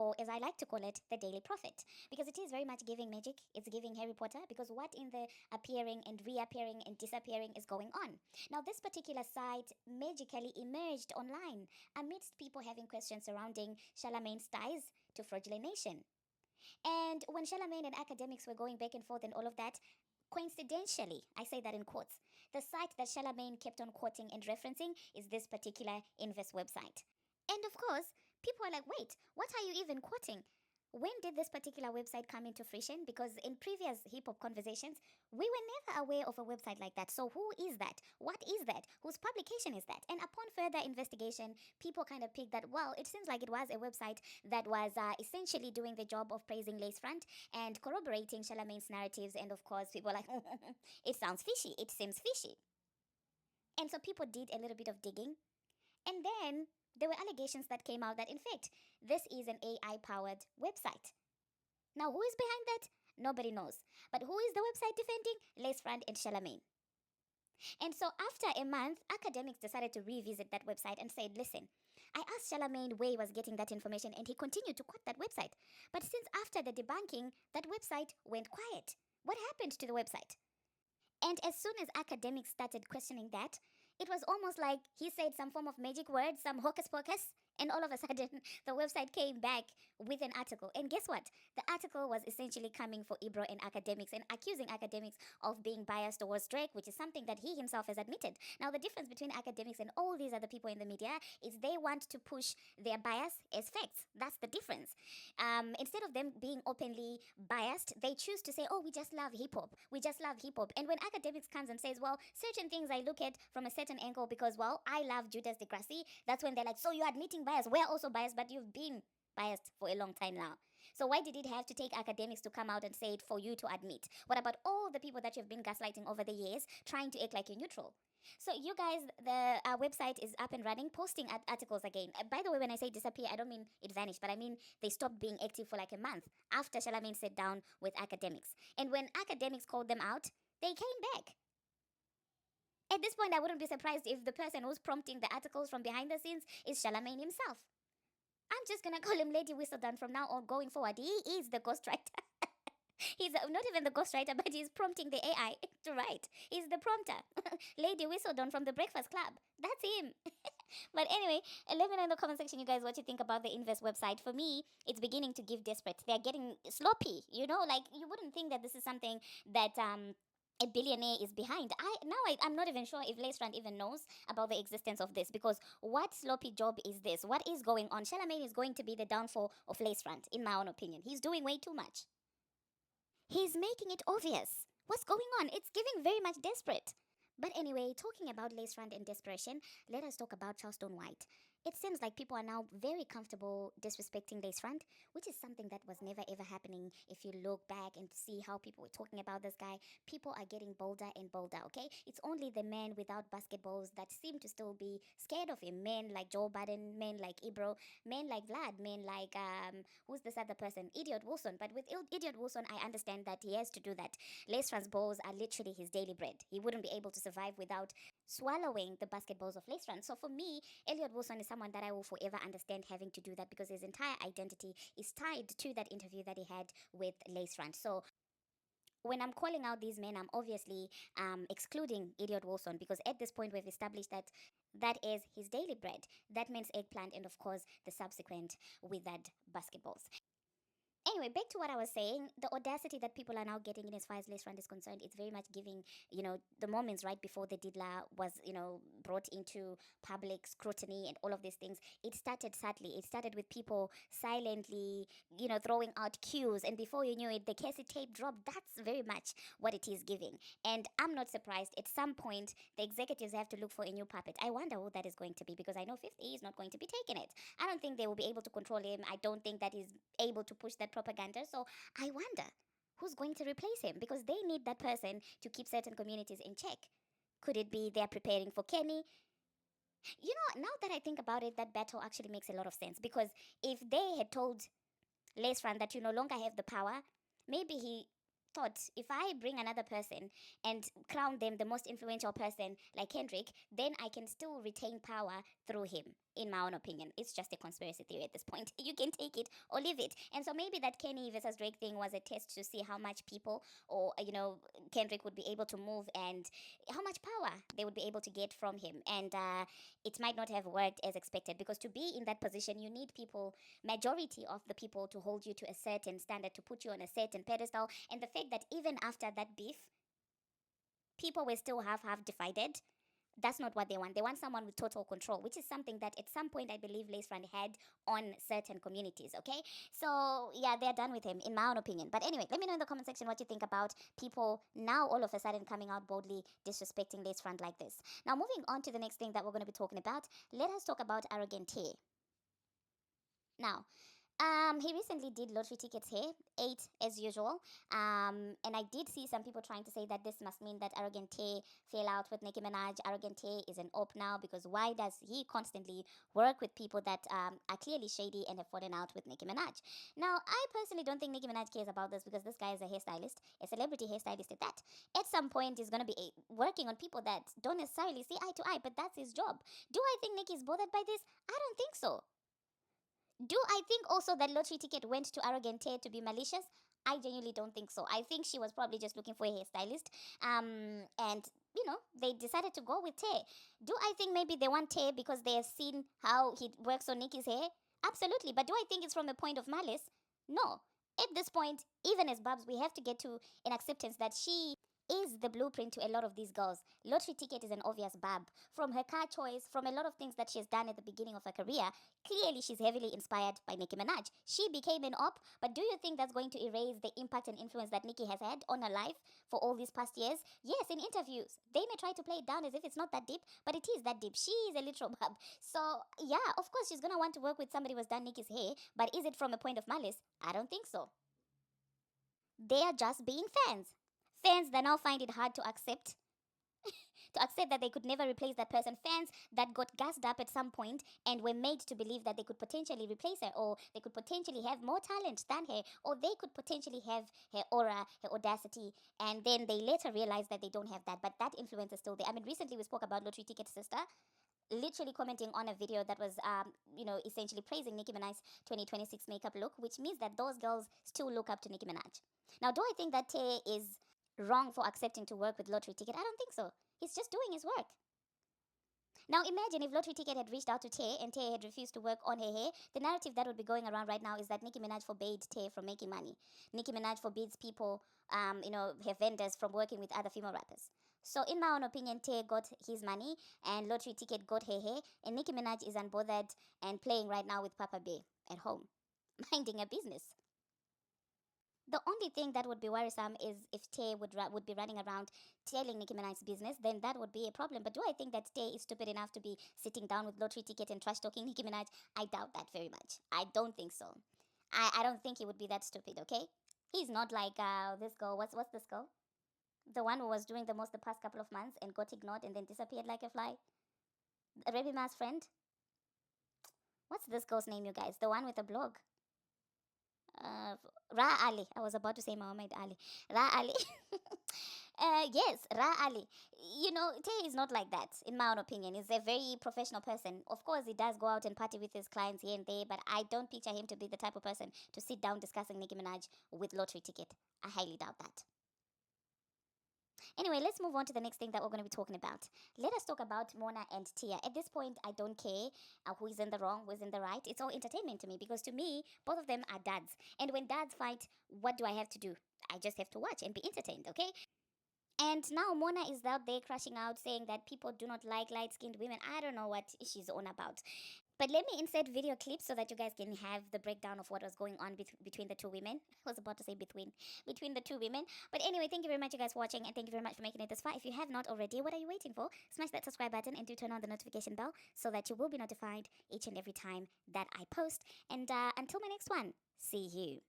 or as I like to call it, the Daily Prophet, because it is very much giving magic. It's giving Harry Potter, because what in the appearing and reappearing and disappearing is going on? Now, this particular site magically emerged online amidst people having questions surrounding Charlemagne's ties to fraudulation. And when Charlemagne and Akademiks were going back and forth and all of that, coincidentally, I say that in quotes, the site that Charlemagne kept on quoting and referencing is this particular Invest website. And of course, people are like, wait, what are you even quoting? When did this particular website come into fruition? Because in previous hip hop conversations, we were never aware of a website like that. So, who is that? What is that? Whose publication is that? And upon further investigation, people kind of picked that, well, it seems like it was a website that was essentially doing the job of praising Lacefront and corroborating Charlemagne's narratives. And of course, people were like, it sounds fishy. It seems fishy. And so, people did a little bit of digging. And then there were allegations that came out that, in fact, this is an AI powered website. Now, who is behind that? Nobody knows. But who is the website defending? Lacefront and Charlemagne. And so, after a month, Akademiks decided to revisit that website and said, listen, I asked Charlemagne where he was getting that information, and he continued to quote that website. But since after the debunking, that website went quiet. What happened to the website? And as soon as Akademiks started questioning that, it was almost like he said some form of magic word, some hocus pocus, and all of a sudden the website came back with an article. And guess what? The article was essentially coming for Ibro and Akademiks and accusing Akademiks of being biased towards Drake, which is something that he himself has admitted. Now, the difference between Akademiks and all these other people in the media is they want to push their bias as facts. That's the difference. Instead of them being openly biased, they choose to say, oh, we just love hip hop. We just love hip hop. And when Akademiks comes and says, well, certain things I look at from a certain angle because, well, I love Judas Degrassi, that's when they're like, so you're admitting bias. We're also biased, but you've been biased for a long time now. So why did it have to take Akademiks to come out and say it for you to admit? What about all the people that you've been gaslighting over the years, trying to act like you're neutral? So you guys, the website is up and running, posting articles again. By the way, when I say disappear, I don't mean it vanished, but I mean they stopped being active for like a month after Charlemagne sat down with Akademiks. And when Akademiks called them out, they came back. At this point, I wouldn't be surprised if the person who's prompting the articles from behind the scenes is Charlemagne himself. I'm just gonna call him Lady Whistledown from now on going forward. He is the ghostwriter. He's not even the ghostwriter, but he's prompting the AI to write. He's the prompter. Lady Whistledown from the Breakfast Club. That's him. But anyway, let me know in the comment section, you guys, what you think about the Invest website. For me, it's beginning to give desperate. They're getting sloppy, you know? Like, you wouldn't think that this is something that a billionaire is behind. I'm not even sure if Lacefront even knows about the existence of this, because what sloppy job is this? What is going on? Charlemagne is going to be the downfall of Lacefront, in my own opinion. He's doing way too much. He's making it obvious. What's going on? It's giving very much desperate. But anyway, talking about Lacefront and desperation, let us talk about Charleston White. It seems like people are now very comfortable disrespecting Lacefront, which is something that was never ever happening. If you look back and see how people were talking about this guy, people are getting bolder and bolder, okay? It's only the men without basketballs that seem to still be scared of him. Men like Joe Biden, men like Ibro, men like Vlad, men like, who's this other person? Idiot Wilson. But with Idiot Wilson, I understand that he has to do that. Lacefront's balls are literally his daily bread. He wouldn't be able to survive without swallowing the basketballs of Lacefront. So for me, Elliot Wilson is someone that I will forever understand having to do that, because his entire identity is tied to that interview that he had with Lacefront. So when I'm calling out these men, I'm obviously excluding Idiot Wilson, because at this point we've established that that is his daily bread. That means eggplant and, of course, the subsequent withered basketballs. Anyway, back to what I was saying, the audacity that people are now getting in as far as Lacefront is concerned, it's very much giving, the moments right before the Didla was, brought into public scrutiny and all of these things. It started subtly. It started with people silently, throwing out cues. And before you knew it, the Cassie tape dropped. That's very much what it is giving. And I'm not surprised. At some point, the executives have to look for a new puppet. I wonder who that is going to be, because I know 50 is not going to be taking it. I don't think they will be able to control him. I don't think that he's able to push that propaganda. So I wonder who's going to replace him, because they need that person to keep certain communities in check. Could it be they're preparing for Kenny? Now that I think about it, that battle actually makes a lot of sense, because if they had told Lacefront that you no longer have the power, maybe he thought if I bring another person and crown them the most influential person like Kendrick, then I can still retain power through him. In my own opinion, it's just a conspiracy theory at this point. You can take it or leave it. And so maybe that Kenny versus Drake thing was a test to see how much people or Kendrick would be able to move and how much power they would be able to get from him. And it might not have worked as expected because to be in that position, you need people, majority of the people, to hold you to a certain standard, to put you on a certain pedestal. And the fact that even after that beef, people were still half divided. That's not what they want. They want someone with total control, which is something that at some point I believe Lace Front had on certain communities. Okay, so yeah, they're done with him, in my own opinion. But anyway, let me know in the comment section what you think about people now all of a sudden coming out boldly disrespecting Lace Front like this. Now, moving on to the next thing that we're going to be talking about, let us talk about Arrogant Tay. Now, he recently did lottery tickets here, 8 as usual. And I did see some people trying to say that this must mean that Arrogant Tay fell out with Nicki Minaj. Arrogant Tay is an op now because why does he constantly work with people that are clearly shady and have fallen out with Nicki Minaj? Now, I personally don't think Nicki Minaj cares about this because this guy is a hairstylist, a celebrity hairstylist at that. At some point, he's going to be working on people that don't necessarily see eye to eye, but that's his job. Do I think Nicki is bothered by this? I don't think so. Do I think also that lottery ticket went to Arrogant Tay to be malicious? I genuinely don't think so. I think she was probably just looking for a hairstylist. And they decided to go with Tay. Do I think maybe they want Tay because they have seen how he works on Nicki's hair? Absolutely. But do I think it's from a point of malice? No. At this point, even as Babs, we have to get to an acceptance that she is the blueprint to a lot of these girls. Lottery ticket is an obvious bab. From her car choice, from a lot of things that she's done at the beginning of her career, clearly she's heavily inspired by Nicki Minaj. She became an op, but do you think that's going to erase the impact and influence that Nicki has had on her life for all these past years? Yes, in interviews, they may try to play it down as if it's not that deep, but it is that deep. She is a literal bab. So, yeah, of course she's going to want to work with somebody who's done Nicki's hair, but is it from a point of malice? I don't think so. They are just being fans. Fans that now find it hard to accept that they could never replace that person. Fans that got gassed up at some point and were made to believe that they could potentially replace her, or they could potentially have more talent than her, or they could potentially have her aura, her audacity, and then they later realize that they don't have that, but that influence is still there. I mean, recently we spoke about Lottery Ticket Sister literally commenting on a video that was essentially praising Nicki Minaj's 2026 makeup look, which means that those girls still look up to Nicki Minaj. Now, do I think that Tay is wrong for accepting to work with Lottery Ticket? I don't think so. He's just doing his work. Now imagine if Lottery Ticket had reached out to Tay and Tay had refused to work on her hair. The narrative that would be going around right now is that Nicki Minaj forbade Tay from making money. Nicki Minaj forbids people, her vendors from working with other female rappers. So in my own opinion, Tay got his money and Lottery Ticket got her hair, and Nicki Minaj is unbothered and playing right now with Papa Bear at home, minding her business. The only thing that would be worrisome is if Tay would be running around telling Nicki Minaj's business, then that would be a problem. But do I think that Tay is stupid enough to be sitting down with Lottery Ticket and trash talking Nicki Minaj? I doubt that very much. I don't think so. I don't think he would be that stupid, okay? He's not like this girl. What's this girl? The one who was doing the most the past couple of months and got ignored and then disappeared like a fly. Remy Ma's friend. What's this girl's name, you guys? The one with the blog. Ra Ali. I was about to say Muhammad Ali. Ra Ali. Yes, Ra Ali. Tay is not like that, in my own opinion. He's a very professional person. Of course, he does go out and party with his clients here and there, but I don't picture him to be the type of person to sit down discussing Nicki Minaj with Lottery Ticket. I highly doubt that. Anyway, let's move on to the next thing that we're going to be talking about. Let us talk about Mona and Tia. At this point, I don't care who is in the wrong, who is in the right. It's all entertainment to me because to me, both of them are dads. And when dads fight, what do I have to do? I just have to watch and be entertained, okay? And now Mona is out there crashing out saying that people do not like light-skinned women. I don't know what she's on about. But let me insert video clips so that you guys can have the breakdown of what was going on between the two women. I was about to say between the two women. But anyway, thank you very much, you guys, for watching, and thank you very much for making it this far. If you have not already, what are you waiting for? Smash that subscribe button and do turn on the notification bell so that you will be notified each and every time that I post. And until my next one, see you.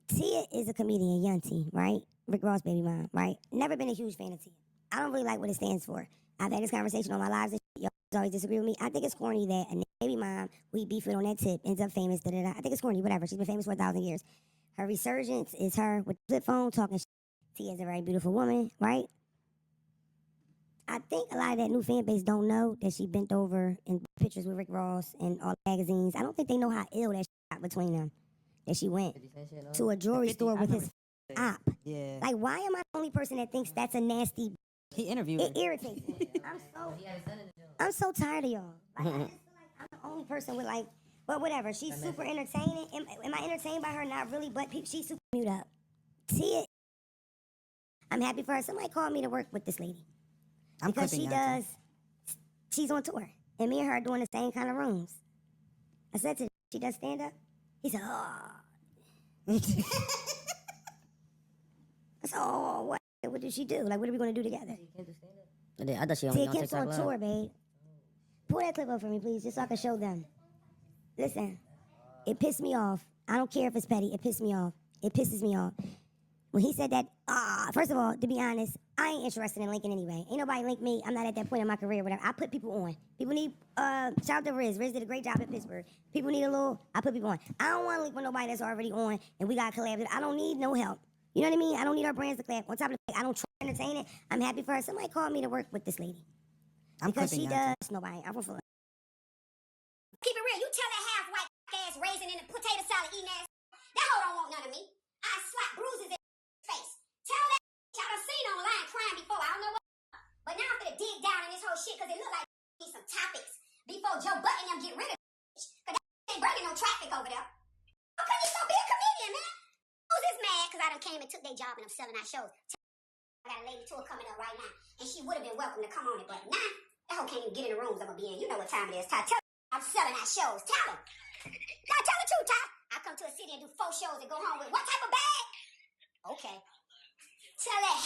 Tia is a comedian, Young T, right? Rick Ross' baby mom, right? Never been a huge fan of Tia. I don't really like what it stands for. I've had this conversation on my lives. Y'all always disagree with me. I think it's corny that a baby mom we beef with on that tip ends up famous. Da da da. I think it's corny. Whatever. She's been famous for 1,000 years. Her resurgence is her with the flip phone talking shit. Tia is a very beautiful woman, right? I think a lot of that new fan base don't know that she bent over in pictures with Rick Ross and all the magazines. I don't think they know how ill that shit got between them. That she went to a jewelry store with his op. Yeah. Like, why am I the only person that thinks that's a nasty? He interviewed It her. irritates me. I'm so tired of y'all. Like, I just feel like I'm the only person with like, but whatever. She's super entertaining. Am I entertained by her? Not really, but she's super mute up. See it? I'm happy for her. Somebody called me to work with this lady. Because she does, she's on tour. And me and her are doing the same kind of rooms. I said to her, she does stand up? He said, oh. I said, oh, what did she do? Like, what are we going to do together? I thought she Tia only on Kemp's TikTok on Live. tour, babe. Pull that clip up for me, please, just so I can show them. Listen, it pissed me off. I don't care if it's petty. It pissed me off. It pisses me off. When he said that, first of all, to be honest, I ain't interested in linking anyway. Ain't nobody link me. I'm not at that point in my career, whatever. I put people on. People need, shout out to Riz. Riz did a great job at Pittsburgh. People need a little, I put people on. I don't want to link with nobody that's already on and we got collabs. I don't need no help. You know what I mean? I don't need our brands to collab. On top of the fact, I don't try to entertain it. I'm happy for her. Somebody called me to work with this lady. Because she does, nobody. I'm from Keep it real. You tell that half-white ass raisin in the potato salad eating ass. That hoe don't want none of me. I slap bruises in her face. Tell that y'all done seen online crying before. I don't know what. But now I'm gonna dig down in this whole shit because it look like need some topics before Joe Button them get rid of this. Because that ain't bringing no traffic over there. How come you so be a comedian, man? Who's this mad because I done came and took their job and I'm selling out shows? I got a lady tour coming up right now. And she would have been welcome to come on it, but nah, that hoe can't even get in the rooms I'm gonna be in. You know what time it is, Ty. Tell her I'm selling out shows. Tell her. Ty, tell the truth, Ty. I come to a city and do 4 shows and go home with what type of bag? Okay. Tell that